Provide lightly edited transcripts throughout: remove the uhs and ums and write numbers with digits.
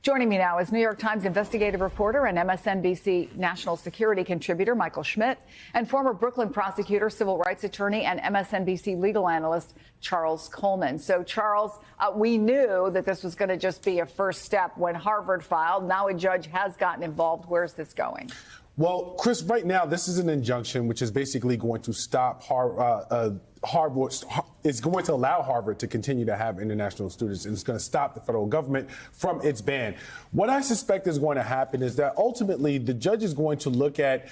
Joining me now is New York Times investigative reporter and MSNBC national security contributor Michael Schmidt and former Brooklyn prosecutor, civil rights attorney, and MSNBC legal analyst Charles Coleman. So, Charles, we knew that this was going to just be a first step when Harvard filed. Now a judge has gotten involved. Where's this going? Well, Chris, right now, this is an injunction which is basically going to stop Harvard. It's going to allow Harvard to continue to have international students, and it's going to stop the federal government from its ban. What I suspect is going to happen is that ultimately the judge is going to look at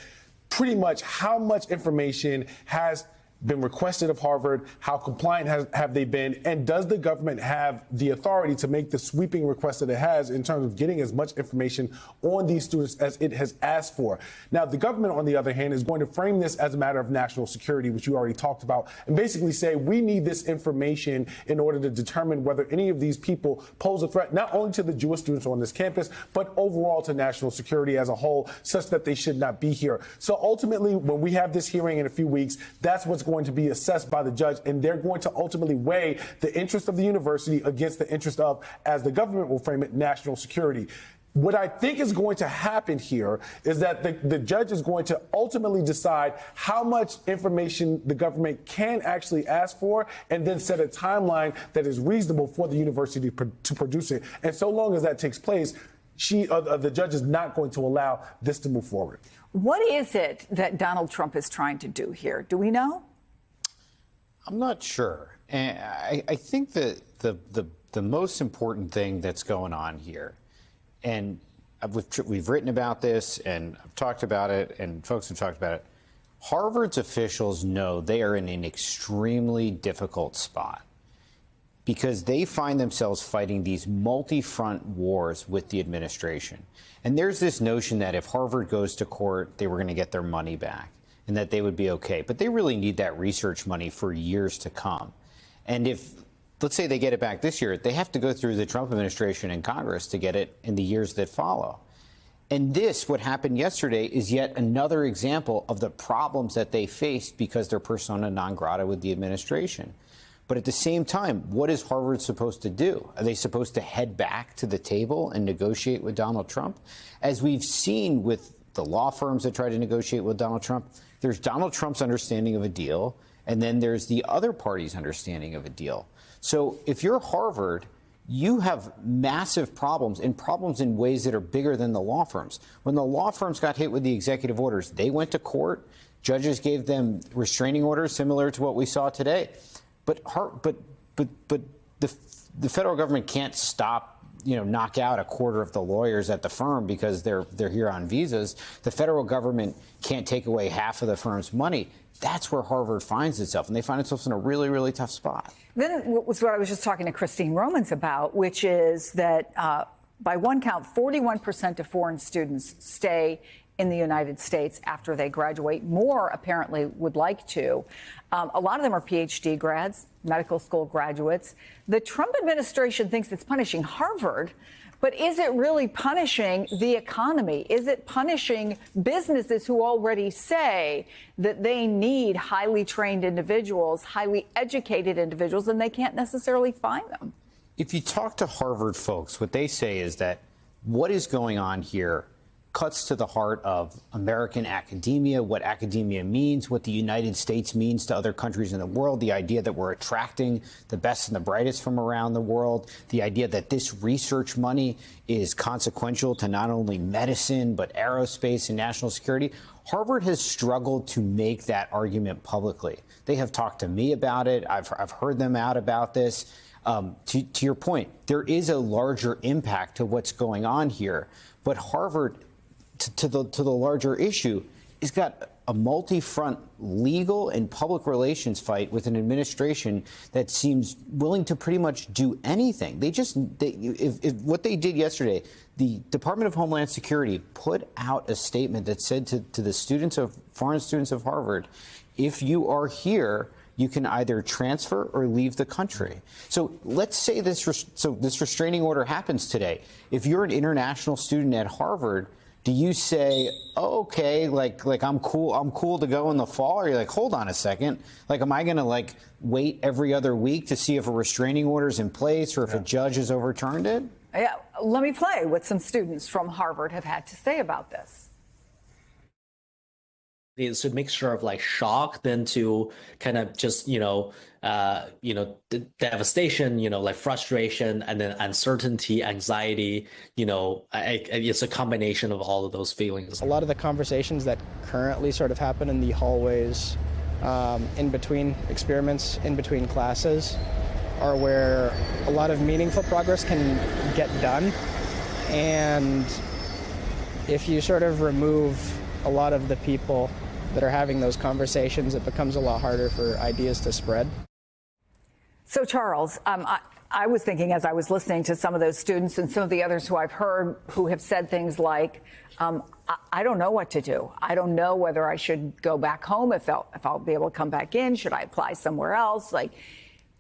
pretty much how much information has been requested of Harvard, how compliant have they been, and does the government have the authority to make the sweeping request that it has in terms of getting as much information on these students as it has asked for. Now, the government, on the other hand, is going to frame this as a matter of national security, which you already talked about, and basically say we need this information in order to determine whether any of these people pose a threat not only to the Jewish students on this campus, but overall to national security as a whole, such that they should not be here. So ultimately, when we have this hearing in a few weeks, that's what's going to be assessed by the judge, and they're going to ultimately weigh the interest of the university against the interest of, as the government will frame it, national security. What I think is going to happen here is that the judge is going to ultimately decide how much information the government can actually ask for, and then set a timeline that is reasonable for the university to produce it. And so long as that takes place, the judge is not going to allow this to move forward. What is it that Donald Trump is trying to do here? Do we know? I'm not sure. And I think that the most important thing that's going on here, and we've written about this and I've talked about it and folks have talked about it, Harvard's officials know they are in an extremely difficult spot because they find themselves fighting these multi-front wars with the administration. And there's this notion that if Harvard goes to court, they were going to get their money back and that they would be okay. But they really need that research money for years to come. And if, let's say they get it back this year, they have to go through the Trump administration and Congress to get it in the years that follow. And this, what happened yesterday, is yet another example of the problems that they faced because they're persona non grata with the administration. But at the same time, what is Harvard supposed to do? Are they supposed to head back to the table and negotiate with Donald Trump? As we've seen with the law firms that try to negotiate with Donald Trump, there's Donald Trump's understanding of a deal, and then there's the other party's understanding of a deal. So if you're Harvard, you have massive problems, and problems in ways that are bigger than the law firms. When the law firms got hit with the executive orders, they went to court. Judges gave them restraining orders similar to what we saw today. But the federal government can't knock out a quarter of the lawyers at the firm because they're here on visas. The federal government can't take away half of the firm's money. That's where Harvard finds itself, and they find itself in a really, really tough spot. Then was what I was just talking to Christine Romans about, which is that by one count, 41% of foreign students stay in the United States after they graduate. More apparently would like to. A lot of them are PhD grads, medical school graduates. The Trump administration thinks it's punishing Harvard, but is it really punishing the economy? Is it punishing businesses who already say that they need highly trained individuals, highly educated individuals, and they can't necessarily find them? If you talk to Harvard folks, what they say is that what is going on here cuts to the heart of American academia, what academia means, what the United States means to other countries in the world, the idea that we're attracting the best and the brightest from around the world, the idea that this research money is consequential to not only medicine, but aerospace and national security. Harvard has struggled to make that argument publicly. They have talked to me about it. I've heard them out about this. To your point, there is a larger impact to what's going on here, but Harvard, to the larger issue, has got a multi-front legal and public relations fight with an administration that seems willing to pretty much do anything. If what they did yesterday, the Department of Homeland Security put out a statement that said to the foreign students of Harvard, if you are here, you can either transfer or leave the country. So let's say this restraining order happens today. If you're an international student at Harvard, do you say, oh, okay, like I'm cool to go in the fall? Or you're like, hold on a second. Like, am I going to wait every other week to see if a restraining order is in place or if a judge has overturned it? Yeah, let me play what some students from Harvard have had to say about this. It's a mixture of like shock, then to kind of just devastation, like frustration, and then uncertainty, anxiety. It's a combination of all of those feelings. A lot of the conversations that currently sort of happen in the hallways, in between experiments, in between classes, are where a lot of meaningful progress can get done. And if you sort of remove a lot of the people that are having those conversations, it becomes a lot harder for ideas to spread. So, Charles, I was thinking as I was listening to some of those students and some of the others who I've heard who have said things like, I don't know what to do. I don't know whether I should go back home, if I'll be able to come back in. Should I apply somewhere else? Like,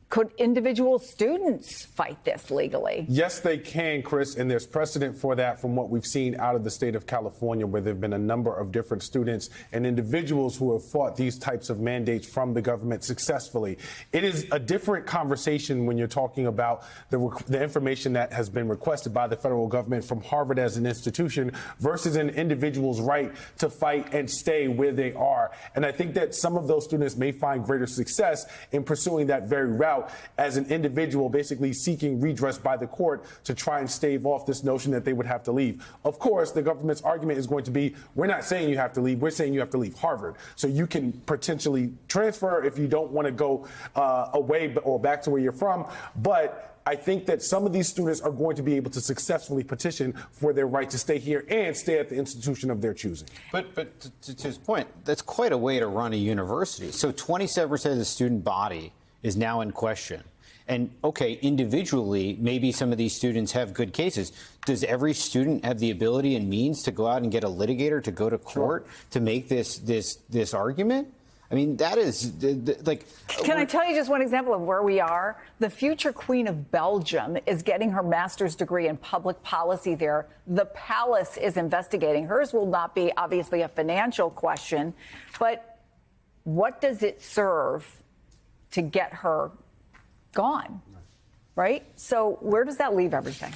could individual students fight this legally? Yes, they can, Chris, and there's precedent for that from what we've seen out of the state of California, where there have been a number of different students and individuals who have fought these types of mandates from the government successfully. It is a different conversation when you're talking about the information that has been requested by the federal government from Harvard as an institution versus an individual's right to fight and stay where they are. And I think that some of those students may find greater success in pursuing that very route as an individual, basically seeking redress by the court to try and stave off this notion that they would have to leave. Of course, the government's argument is going to be, we're not saying you have to leave, we're saying you have to leave Harvard. So you can potentially transfer if you don't want to go away or back to where you're from. But I think that some of these students are going to be able to successfully petition for their right to stay here and stay at the institution of their choosing. But to his point, that's quite a way to run a university. So 27% of the student body is now in question. And okay, individually, maybe some of these students have good cases. Does every student have the ability and means to go out and get a litigator to go to court to make this argument? I mean, that is like. Can I tell you just one example of where we are? The future Queen of Belgium is getting her master's degree in public policy there. The palace is investigating. Hers will not be obviously a financial question, but what does it serve to get her gone, right? So where does that leave everything?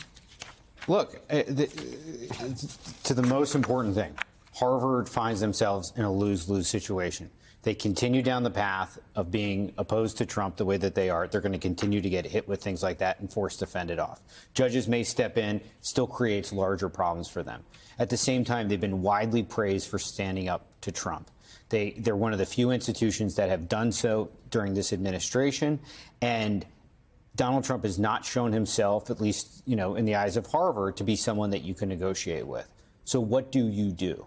Look, to the most important thing, Harvard finds themselves in a lose-lose situation. They continue down the path of being opposed to Trump the way that they are. They're going to continue to get hit with things like that and forced to fend it off. Judges may step in, still creates larger problems for them. At the same time, they've been widely praised for standing up to Trump. They're one of the few institutions that have done so during this administration. And Donald Trump has not shown himself, at least, in the eyes of Harvard, to be someone that you can negotiate with. So what do you do?